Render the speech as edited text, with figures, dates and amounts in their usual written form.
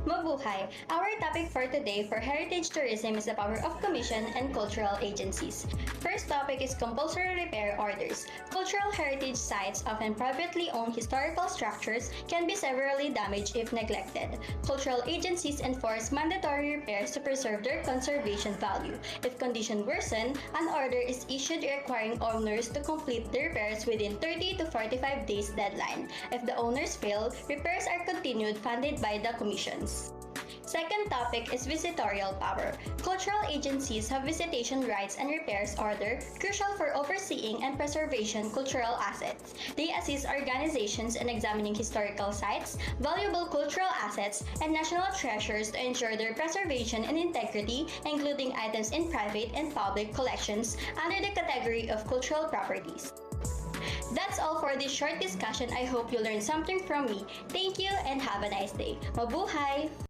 Mabuhay! Our topic for today for heritage tourism is the power of commission and cultural agencies. First topic is compulsory repair orders. Cultural heritage sites, often privately owned historical structures, can be severely damaged if neglected. Cultural agencies enforce mandatory repairs to preserve their conservation value. If condition worsen, an order is issued requiring owners to complete the repairs within 30 to 45 days deadline. If the owners fail, repairs are continued funded by the commissions. Second topic is visitorial power. Cultural agencies have visitation rights and repairs order, crucial for overseeing and preservation cultural assets. They assist organizations in examining historical sites, valuable cultural assets, and national treasures to ensure their preservation and integrity, including items in private and public collections under the category of cultural properties. That's all for this short discussion. I hope you learned something from me. Thank you and have a nice day. Mabuhay!